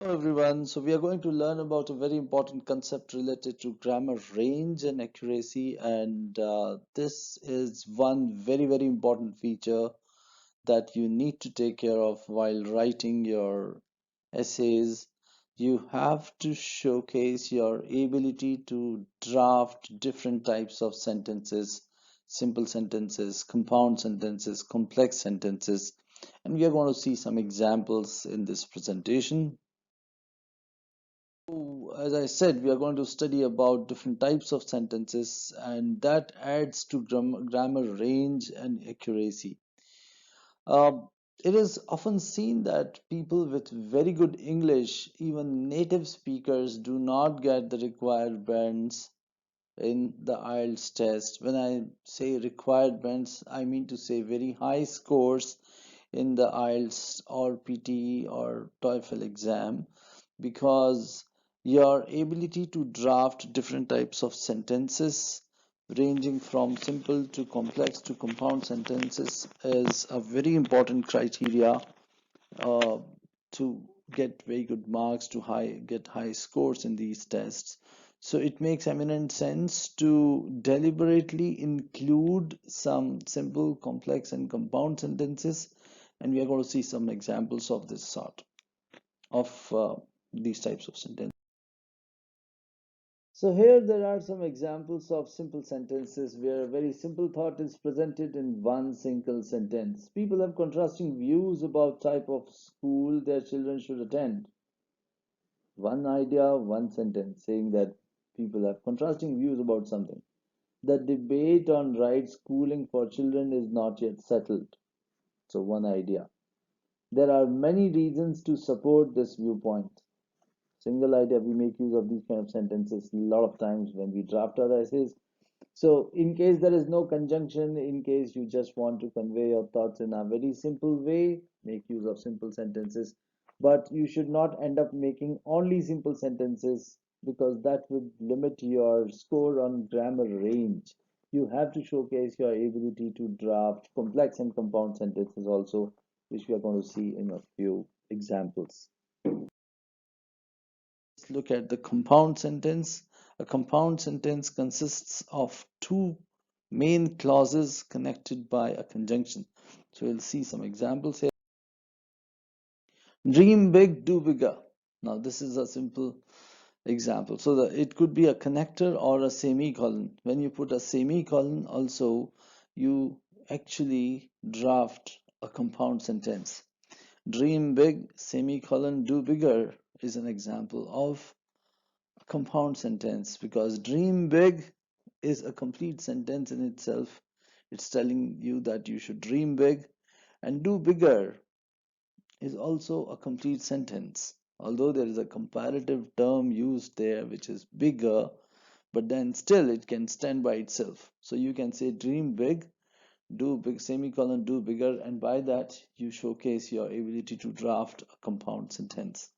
Hello everyone. So we are going to learn about a very important concept related to grammar range and accuracy, and this is one very important feature that you need to take care of while writing your essays. You have to showcase your ability to draft different types of sentences, simple sentences, compound sentences, complex sentences, and we are going to see some examples in this presentation. As I said, we are going to study about different types of sentences, and that adds to grammar range and accuracy. Um, it is often seen that people with very good English, even native speakers, do not get the required bands in the IELTS test. When I say required bands, I mean to say very high scores in the IELTS or PTE or TOEFL exam, because your ability to draft different types of sentences ranging from simple to complex to compound sentences is a very important criteria uh, to get very good marks, to get high scores in these tests. So it makes eminent sense to deliberately include some simple, complex, and compound sentences, and we are going to see some examples of this sort of these types of sentences. So here there are some examples of simple sentences where a very simple thought is presented in one single sentence. People have contrasting views about type of school their children should attend. One idea, one sentence saying that people have contrasting views about something. The debate on right schooling for children is not yet settled. So one idea. There are many reasons to support this viewpoint. Single idea, we make use of these kind of sentences a lot of times when we draft our essays. So in case there is no conjunction, in case you just want to convey your thoughts in a very simple way, make use of simple sentences. But you should not end up making only simple sentences, because that would limit your score on grammar range. You have to showcase your ability to draft complex and compound sentences also, which we are going to see in a few examples. Let's look at the compound sentence. A compound sentence consists of two main clauses connected by a conjunction. So we'll see some examples here. Dream big, do bigger. Now this is a simple example. So it could be a connector or a semicolon. When you put a semicolon also, you actually draft a compound sentence. Dream big, semicolon, do bigger is an example of compound sentence, because dream big is a complete sentence in itself. It's telling you that you should dream big, and do bigger is also a complete sentence, although there is a comparative term used there which is bigger, but then still it can stand by itself. So you can say dream big, do big, semicolon, do bigger, and by that you showcase your ability to draft a compound sentence.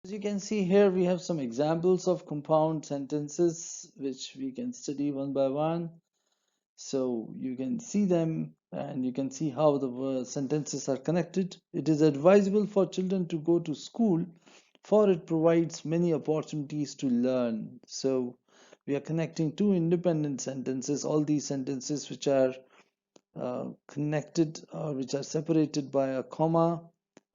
As you can see here, we have some examples of compound sentences which we can study one by one. So you can see them and you can see how the sentences are connected. It is advisable for children to go to school, for it provides many opportunities to learn. So we are connecting two independent sentences, all these sentences which are connected or which are separated by a comma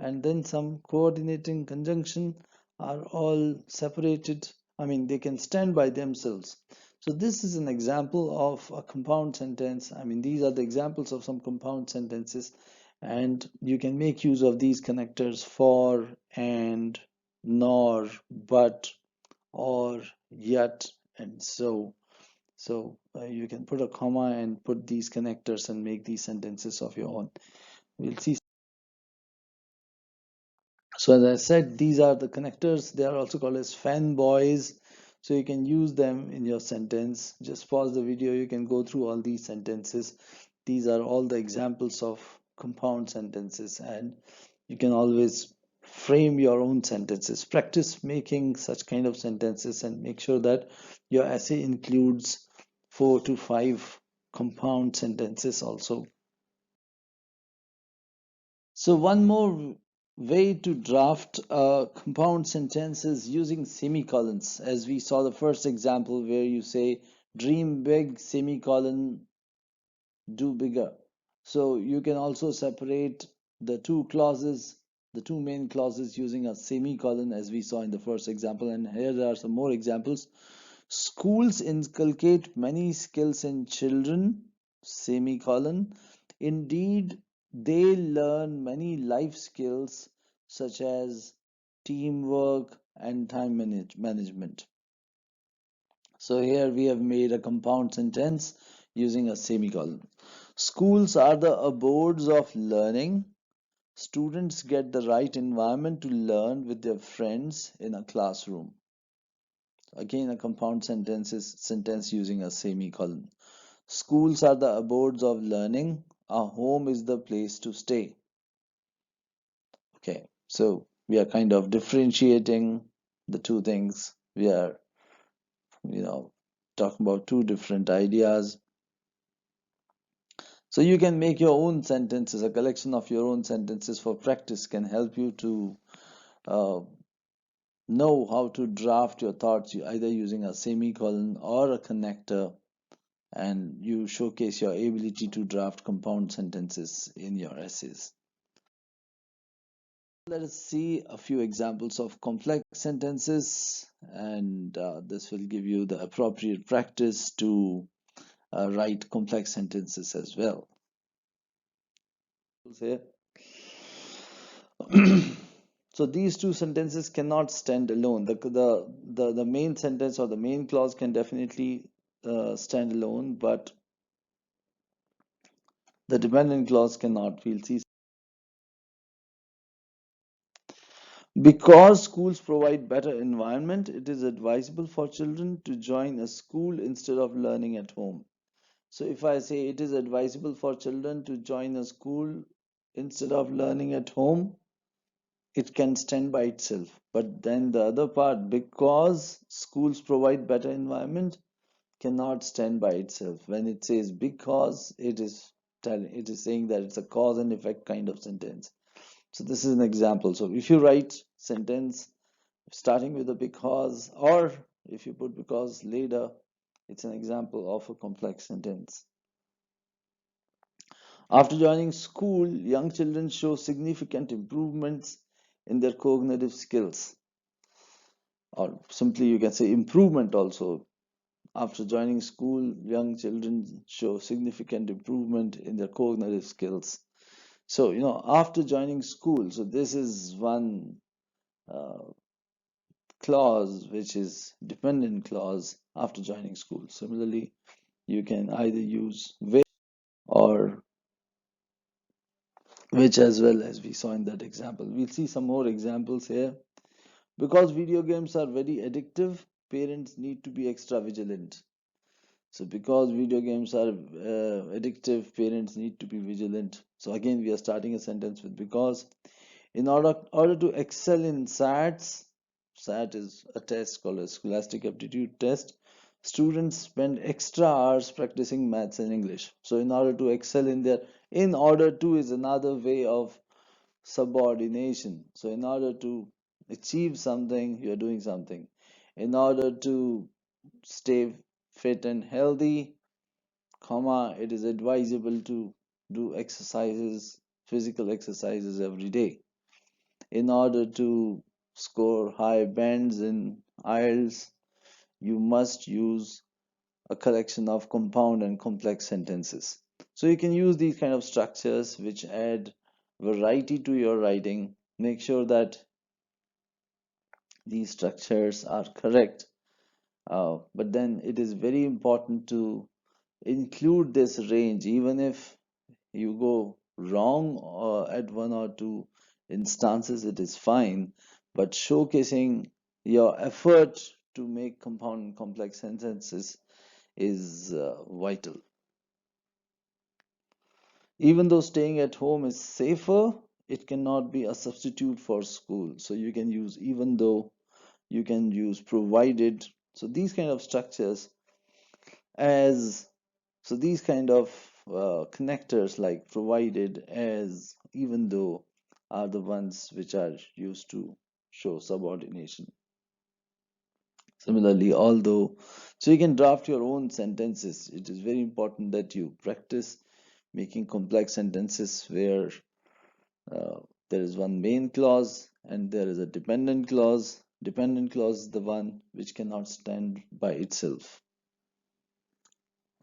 and then some coordinating conjunction, are all separated. I mean, they can stand by themselves. So this is an example of a compound sentence. I mean, these are the examples of some compound sentences, and you can make use of these connectors: for, and, nor, but, or, yet, and so. So you can put a comma and put these connectors and make these sentences of your own. We'll see. So as I said, these are the connectors. They are also called as fanboys. So you can use them in your sentence. Just pause the video. You can go through all these sentences. These are all the examples of compound sentences, and you can always frame your own sentences. Practice making such kind of sentences and make sure that your essay includes 4 to 5 compound sentences also. So one more way to draft compound sentences using semicolons, as we saw the first example where you say dream big, semicolon, do bigger. So you can also separate the two clauses, the two main clauses using a semicolon, as we saw in the first example. And here there are some more examples. Schools inculcate many skills in children, semicolon. Indeed, they learn many life skills such as teamwork and time management. So here we have made a compound sentence using a semicolon. Schools are the abodes of learning. Students get the right environment to learn with their friends in a classroom. Again, a compound sentence using a semicolon. Schools are the abodes of learning. A home is the place to stay. Okay, so we are kind of differentiating the two things. We are, you know, talking about two different ideas. So you can make your own sentences. A collection of your own sentences for practice can help you to uh, know how to draft your thoughts either using a semicolon or a connector, and you showcase your ability to draft compound sentences in your essays. Let us see a few examples of complex sentences, and this will give you the appropriate practice to write complex sentences as well. Here. So these two sentences cannot stand alone. The main sentence or the main clause can definitely stand alone, but the dependent clause cannot. We'll see. Because schools provide better environment, it is advisable for children to join a school instead of learning at home. So if I say it is advisable for children to join a school instead of learning at home, it can stand by itself. But then the other part, because schools provide better environment, cannot stand by itself. When it says because, it is saying that it's a cause and effect kind of sentence. So this is an example. So if you write sentence starting with a because, or if you put because later, it's an example of a complex sentence. After joining school, young children show significant improvements in their cognitive skills, or simply you can say improvement also. After joining school, young children show significant improvement in their cognitive skills. So, after joining school, so this is one uh, clause which is dependent clause after joining school. Similarly, you can either use which or which, as well, as we saw in that example. We'll see some more examples here. Because video games are very addictive, parents need to be extra vigilant. So because video games are addictive, parents need to be vigilant. So again, we are starting a sentence with because. In order to excel in SATs, SAT is a test called a Scholastic Aptitude Test. Students spend extra hours practicing maths and English. So in order to excel in there, in order to is another way of subordination. So in order to achieve something, you're doing something. In order to stay fit and healthy, comma, it is advisable to do exercises, physical exercises every day. In order to score high bands in IELTS, you must use a collection of compound and complex sentences. So you can use these kind of structures which add variety to your writing. Make sure that these structures are correct. But then it is very important to include this range, even if you go wrong at one or two instances, it is fine, but showcasing your effort to make compound and complex sentences is vital. Even though staying at home is safer, it cannot be a substitute for school. So you can use even though, you can use provided. So these kind of structures, as so these kind of connectors like provided, as, even though, are the ones which are used to show subordination. Similarly, although, so you can draft your own sentences. It is very important that you practice making complex sentences where uh, there is one main clause and there is a dependent clause. Dependent clause is the one which cannot stand by itself.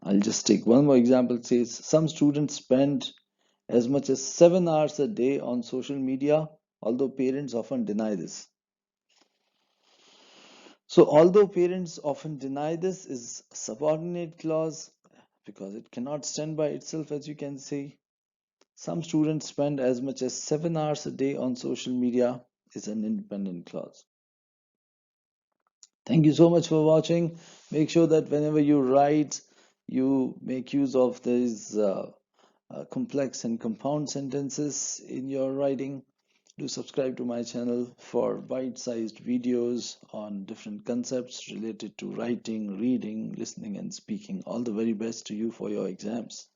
I'll just take one more example. It says some students spend as much as 7 hours a day on social media, although parents often deny this. So, although parents often deny this, is a subordinate clause because it cannot stand by itself, as you can see. Some students spend as much as 7 hours a day on social media is an independent clause. Thank you so much for watching. Make sure that whenever you write, you make use of these complex and compound sentences in your writing. Do subscribe to my channel for bite-sized videos on different concepts related to writing, reading, listening, and speaking. All the very best to you for your exams.